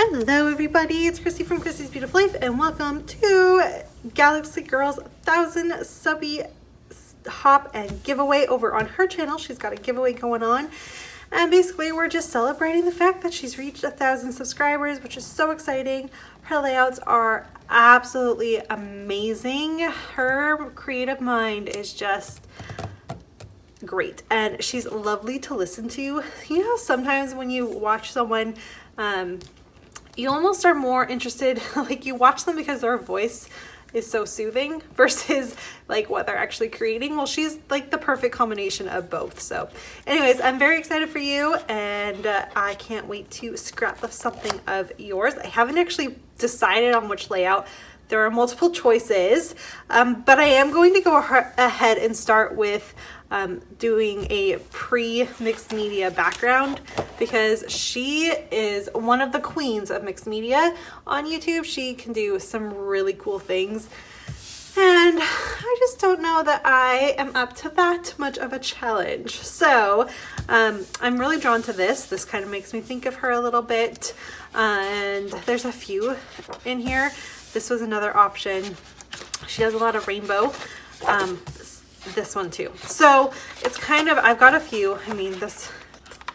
Hello everybody, it's Christy from Christy's Beautiful Life and welcome to Galaxy Girl's 1000 subby hop and giveaway over on her channel. She's got a giveaway going on and basically we're just celebrating the fact that she's reached 1,000 subscribers, which is so exciting. Her layouts are absolutely amazing. Her creative mind is just great and she's lovely to listen to. You know, sometimes when you watch someone, you almost are more interested, like you watch them because their voice is so soothing versus like what they're actually creating. Well, she's like the perfect combination of both. So anyways, I'm very excited for you and I can't wait to scrap lift something of yours. I haven't actually decided on which layout. There are multiple choices, but I am going to go ahead and start with doing a pre-mixed media background because she is one of the queens of mixed media on YouTube. She can do some really cool things and I just don't know that I am up to that much of a challenge. So I'm really drawn to this. This kind of makes me think of her a little bit and there's a few in here. This was another option. She does a lot of rainbow. This one too. So it's kind of, I've got a few. I mean, this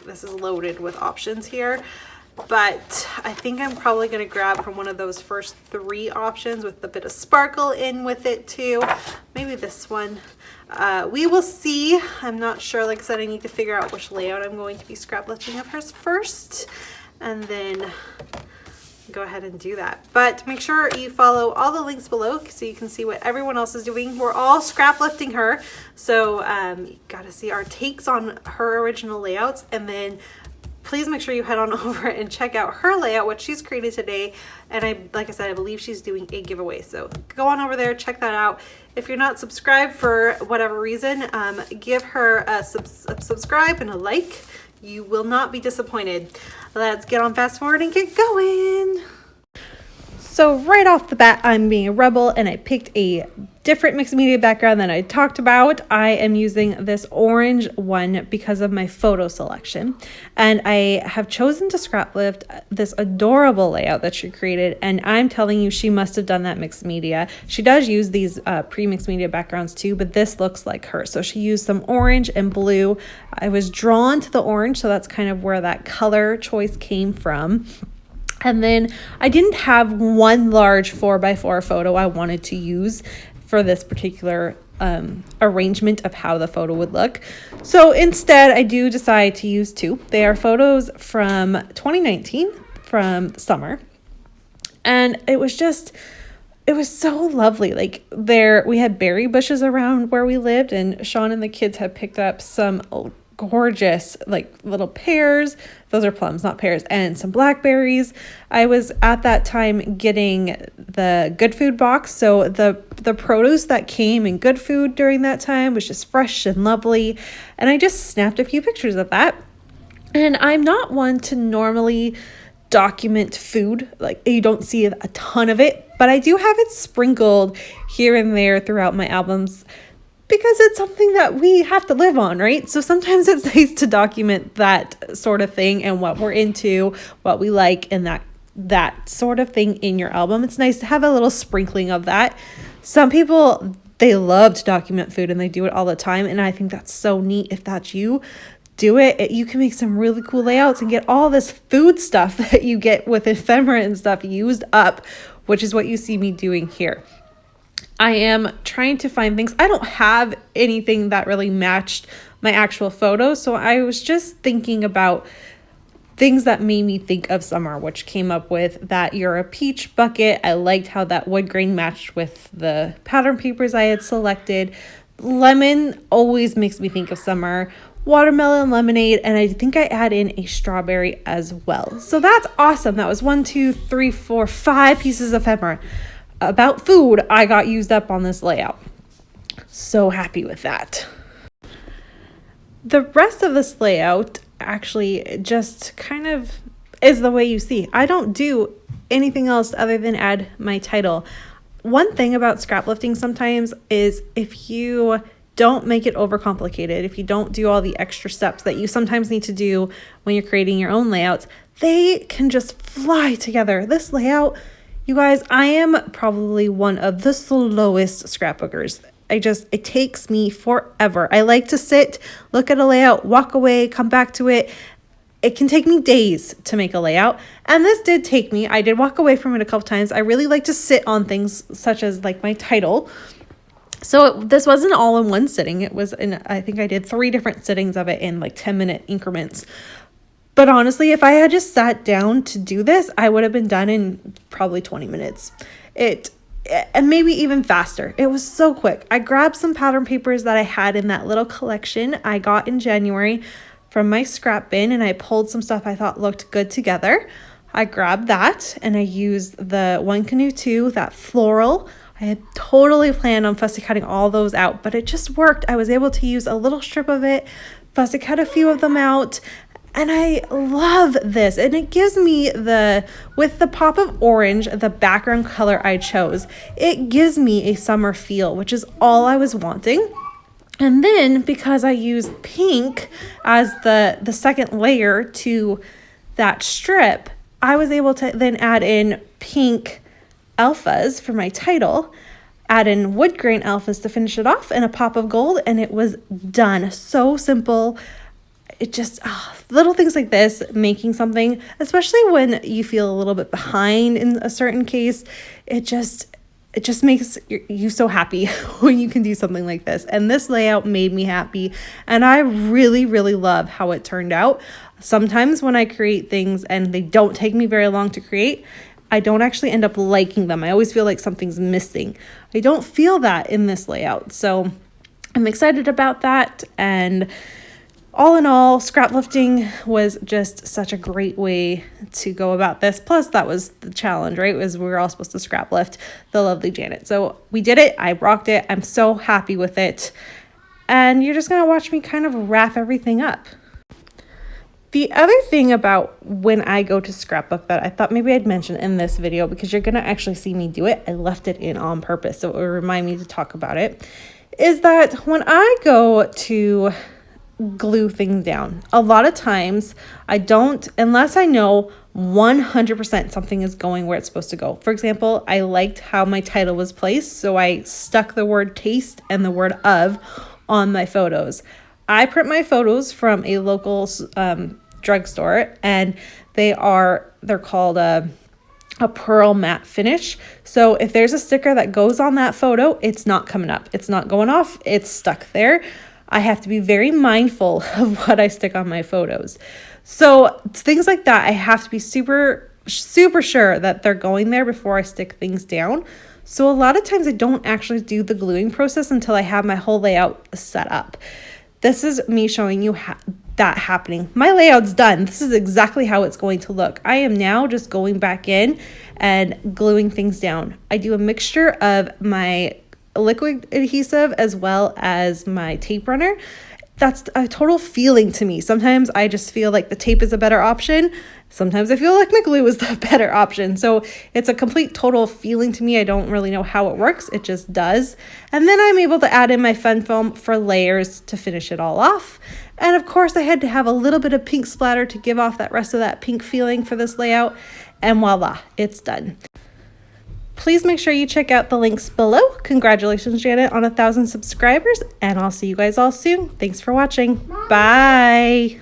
is loaded with options here, but I think I'm probably going to grab from one of those first three options with a bit of sparkle in with it too. Maybe this one. We will see. I'm not sure. Like I said, I need to figure out which layout I'm going to be scrap lifting of hers first, and then go ahead and do that. But make sure you follow all the links below so you can see what everyone else is doing. We're all scrap lifting her, so you gotta see our takes on her original layouts, and then please make sure you head on over and check out her layout, what she's created today. And like I said, I believe she's doing a giveaway, so go on over there, check that out. If you're not subscribed for whatever reason, give her a subscribe and a like. You will not be disappointed. Let's get on fast forward and get going. So right off the bat, I'm being a rebel and I picked a different mixed media background than I talked about. I am using this orange one because of my photo selection. And I have chosen to scrap lift this adorable layout that she created. And I'm telling you, she must have done that mixed media. She does use these pre-mixed media backgrounds too, but this looks like her. So she used some orange and blue. I was drawn to the orange, so that's kind of where that color choice came from. And then I didn't have one large 4x4 photo I wanted to use for this particular arrangement of how the photo would look. So instead, I do decide to use two. They are photos from 2019 from summer. And it was so lovely. Like we had berry bushes around where we lived, and Sean and the kids had picked up some gorgeous like little pears. Those are plums, not pears, and some blackberries. I was at that time getting the Good Food box, so the produce that came in Good Food during that time was just fresh and lovely, and I just snapped a few pictures of that. And I'm not one to normally document food, like you don't see a ton of it, but I do have it sprinkled here and there throughout my albums because it's something that we have to live on, right? So sometimes it's nice to document that sort of thing and what we're into, what we like, and that sort of thing in your album. It's nice to have a little sprinkling of that. Some people, they love to document food and they do it all the time, and I think that's so neat. If that's you, do it. You can make some really cool layouts and get all this food stuff that you get with ephemera and stuff used up, which is what you see me doing here. I am trying to find things. I don't have anything that really matched my actual photo, so I was just thinking about things that made me think of summer, which came up with that You're a Peach bucket. I liked how that wood grain matched with the pattern papers I had selected. Lemon always makes me think of summer. Watermelon lemonade, and I think I add in a strawberry as well. So that's awesome. That was 1, 2, 3, 4, 5 pieces of ephemera about food I got used up on this layout. So happy with that. The rest of this layout actually just kind of is the way you see. I don't do anything else other than add my title. One thing about scrap lifting sometimes is if you don't make it overcomplicated, if you don't do all the extra steps that you sometimes need to do when you're creating your own layouts, they can just fly together. This layout, you guys, I am probably one of the slowest scrapbookers. It takes me forever. I like to sit, look at a layout, walk away, come back to it. It can take me days to make a layout. And this did take me, I did walk away from it a couple times. I really like to sit on things such as like my title. So this wasn't all in one sitting. It was I think I did 3 different sittings of it in like 10-minute increments. But honestly, if I had just sat down to do this, I would have been done in probably 20 minutes. And maybe even faster. It was so quick. I grabbed some pattern papers that I had in that little collection I got in January from my scrap bin, and I pulled some stuff I thought looked good together. I grabbed that and I used the One Canoe 2, that floral. I had totally planned on fussy cutting all those out, but it just worked. I was able to use a little strip of it, fussy cut a few of them out. And I love this. And it gives me with the pop of orange, the background color I chose, it gives me a summer feel, which is all I was wanting. And then because I use pink as the second layer to that strip, I was able to then add in pink alphas for my title, add in wood grain alphas to finish it off, and a pop of gold, and it was done. So simple. It just, little things like this, making something, especially when you feel a little bit behind in a certain case, it just makes you so happy when you can do something like this. And this layout made me happy. And I really, really love how it turned out. Sometimes when I create things and they don't take me very long to create, I don't actually end up liking them. I always feel like something's missing. I don't feel that in this layout. So I'm excited about that. And all in all, scrap lifting was just such a great way to go about this. Plus, that was the challenge, right? We were all supposed to scrap lift the lovely Janet. So we did it. I rocked it. I'm so happy with it. And you're just going to watch me kind of wrap everything up. The other thing about when I go to scrapbook that I thought maybe I'd mention in this video, because you're going to actually see me do it, I left it in on purpose so it will remind me to talk about it, is that when I go to glue things down, a lot of times I don't, unless I know 100% something is going where it's supposed to go. For example, I liked how my title was placed, so I stuck the word taste and the word of on my photos. I print my photos from a local drugstore, and they're called a pearl matte finish. So if there's a sticker that goes on that photo, it's not coming up. It's not going off. It's stuck there. I have to be very mindful of what I stick on my photos. So things like that, I have to be super, super sure that they're going there before I stick things down. So a lot of times I don't actually do the gluing process until I have my whole layout set up. This is me showing you that happening. My layout's done. This is exactly how it's going to look. I am now just going back in and gluing things down. I do a mixture of my liquid adhesive as well as my tape runner. That's a total feeling to me. Sometimes I just feel like the tape is a better option. Sometimes I feel like my glue is the better option. So it's a complete total feeling to me. I don't really know how it works. It just does. And then I'm able to add in my fun foam for layers to finish it all off. And of course I had to have a little bit of pink splatter to give off that rest of that pink feeling for this layout. And voila, it's done. Please make sure you check out the links below. Congratulations, Janet, on 1,000 subscribers, and I'll see you guys all soon. Thanks for watching. Bye.